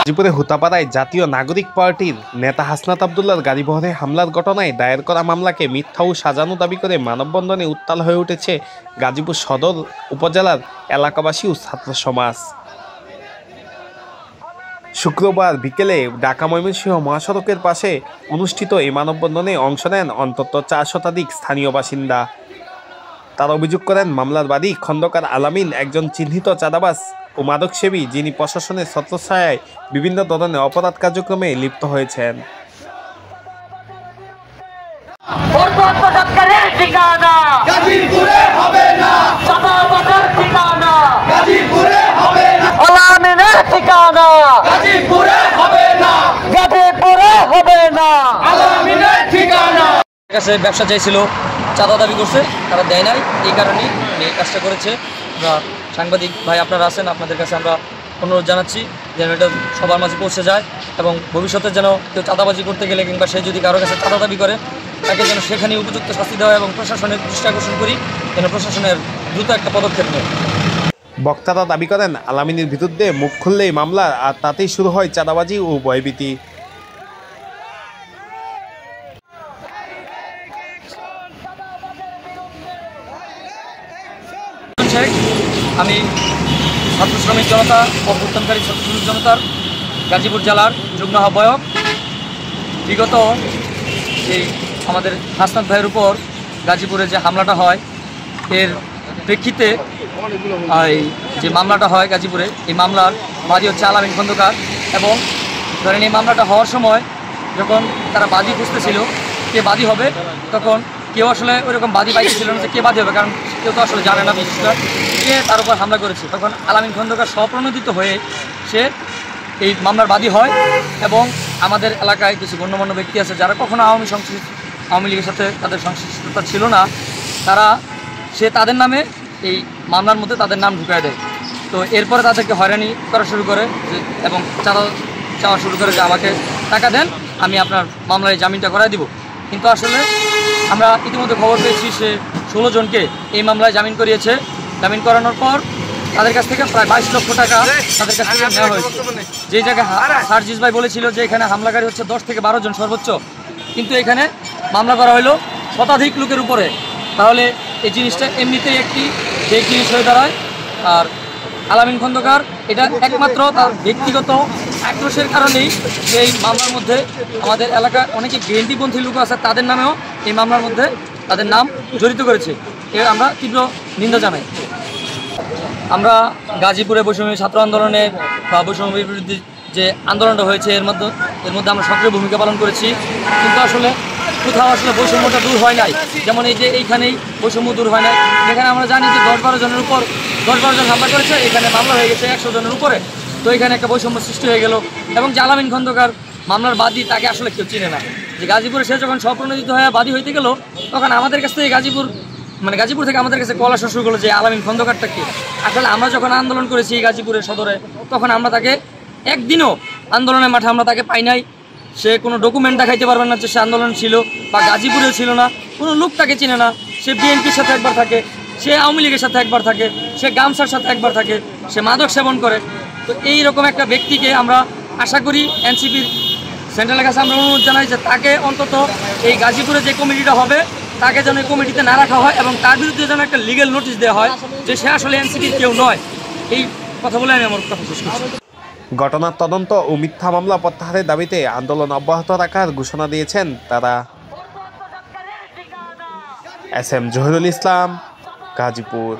গাজীপুরে হুতাপাড়ায় জাতীয় নাগরিক পার্টির নেতা হাসনাত আবদুল্লাহর গাড়িবহরে হামলার ঘটনায় দায়ের করা মামলাকে মিথ্যা ও সাজানো দাবি করে মানববন্ধনে উত্তাল হয়ে উঠেছে গাজীপুর সদর উপজেলার এলাকাবাসী ও ছাত্র সমাজ। শুক্রবার বিকেলে ঢাকা ময়মনসিংহ মহাসড়কের পাশে অনুষ্ঠিত এই মানববন্ধনে অংশ নেন অন্তত 4 শতাধিক স্থানীয় বাসিন্দা। তারা অভিযোগ করেন, মামলার বাদী খন্দকার আলামিন একজন চিহ্নিত চাঁদাবাজ ও মাদকসেবী, যিনি প্রশাসনের ছত্রছায়ায় বিভিন্ন ধরনের অপরাধ কার্যক্রমে লিপ্ত হয়েছেন। ব্যবসা চাইছিল, চাঁদা দাবি করছে, তারা দেয় নাই, এই কারণেই এই কাজটা করেছে। সাংবাদিক ভাই আপনারা আছেন, আপনাদের কাছে আমরা অনুরোধ জানাচ্ছি যেন এটা সবার মাঝে পৌঁছে যায় এবং ভবিষ্যতে যেন কেউ চাঁদাবাজি করতে গেলে কিংবা সে যদি কারো কাছে চাঁদা দাবি করে তাকে যেন সেখানে উপযুক্ত শাস্তি দেওয়া এবং প্রশাসনের দৃষ্টি আকর্ষণ করি যেন প্রশাসনের দ্রুত একটা পদক্ষেপ নেয়। বক্তারা দাবি করেন, আলামিনের বিরুদ্ধে মুখ খুললেই মামলা, আর তাতেই শুরু হয় চাঁদাবাজি ও ভয়ভীতি। আমি ছাত্র শ্রমিক জনতা, অভ্যুত্থানকারী ছাত্র শ্রমিক জনতার গাজীপুর জেলার যুগ্ম আহ্বায়ক। বিগত এই আমাদের হাসনাত ভাইয়ের উপর গাজীপুরে যে হামলাটা হয়, এর প্রেক্ষিতে এই যে মামলাটা হয় গাজীপুরে, এই মামলার বাদী হচ্ছে আলামিন খন্দকার। এবং ধরেন এই মামলাটা হওয়ার সময় যখন তারা বাদী খুঁজতেছিল কে বাদী হবে, তখন কেউ আসলে ওইরকম বাদী পাইতেছিল না যে কে বাদী হবে, কারণ কেউ তো আসলে জানে না বিশেষ করে কে তার উপর হামলা করেছে। তখন আলামিন খন্দকার স্বপ্রণোদিত হয়ে সে এই মামলার বাদী হয় এবং আমাদের এলাকায় কিছু গণ্যমান্য ব্যক্তি আছে যারা কখনো আওয়ামী লীগের সাথে তাদের সংশ্লিষ্টতা ছিল না, সে তাদের নামে এই মামলার মধ্যে তাদের নাম ঢুকায় দেয়। তো এরপরে তাদেরকে হয়রানি করা শুরু করে এবং চাঁদা চাওয়া শুরু করে যে আমাকে টাকা দেন, আমি আপনার মামলায় জামিনটা করাই দিব। কিন্তু আসলে আমরা ইতিমধ্যে খবর পেয়েছি সে 16 জনকে এই মামলায় জামিন করিয়েছে। জামিন করানোর পর তাদের কাছ থেকে প্রায় 22 লক্ষ টাকা তাদের কাছ থেকে নেওয়া হয়েছে। যেই জায়গায় সার্জিস ভাই বলেছিল যে এখানে হামলাকারী হচ্ছে 10 থেকে 12 জন সর্বোচ্চ, কিন্তু এখানে মামলা করা হলো শতাধিক লোকের উপরে। তাহলে এই জিনিসটা এমনিতেই একটি ফেক জিনিস হয়ে দাঁড়ায়। আর আলামিন খন্দকার এটা একমাত্র তার ব্যক্তিগত আক্রোশের কারণেই এই মামলার মধ্যে আমাদের এলাকায় অনেকে বিএনপিপন্থী লোক আছে, তাদের নামেও এই মামলার মধ্যে তাদের নাম জড়িত করেছে। এর আমরা তীব্র নিন্দা জানাই। আমরা গাজীপুরে বৈষম্য ছাত্র আন্দোলনের বা বৈষম্যের বিরুদ্ধে যে আন্দোলনটা হয়েছে এর মধ্যে আমরা সক্রিয় ভূমিকা পালন করেছি, কিন্তু আসলে কোথাও আসলে বৈষম্যটা দূর হয় নাই। যেমন এই যে এইখানেই বৈষম্য দূর হয় নাই, যেখানে আমরা জানি যে 10-12 জনের উপর 10-12 জন হামলা করেছে, এখানে মামলা হয়ে গেছে 100 জনের উপরে। তো এখানে একটা বৈষম্য সৃষ্টি হয়ে গেল। এবং যে আলামিন খন্দকার মামলার বাদী, তাকে আসলে কেউ চিনে না। যে গাজীপুরে সে যখন স্বপ্রণোদিত হয়ে বাদী হইতে গেল, তখন আমাদের কাছ থেকে গাজীপুর থেকে আমাদের কাছে কল আসা শুরু করলো যে আলামিন খন্দকারটা কি। আসলে আমরা যখন আন্দোলন করেছি গাজীপুরের সদরে, তখন আমরা তাকে একদিনও আন্দোলনের মাঠে আমরা তাকে পাই নাই। সে কোনো ডকুমেন্ট দেখাইতে পারবেন না যে সে আন্দোলন ছিল বা গাজীপুরেও ছিল না, কোনো লোক তাকে চিনে না। সে বিএনপির সাথে একবার থাকে, সে আওয়ামী লীগের সাথে একবার থাকে, সে গামছার সাথে একবার থাকে, সে মাদক সেবন করে। তো এইরকম একটা ব্যক্তিকে আমরা আশা করি এনসিপির সেন্ট্রালের কাছে আমরা অনুরোধ জানাই যে তাকে অন্তত এই গাজীপুরে যে কমিটিটা হবে তাকে যেন এই কমিটিতে না রাখা হয় এবং তার বিরুদ্ধে যেন একটা লিগ্যাল নোটিশ দেওয়া হয় যে সে আসলে এনসিপির কেউ নয়। এই কথা বলে আমি আমার কথা শেষ করছি। ঘটনার তদন্ত ও মিথ্যা মামলা প্রত্যাহারের দাবিতে আন্দোলন অব্যাহত রাখার ঘোষণা দিয়েছেন তারা। SM জহিরুল ইসলাম, গাজীপুর।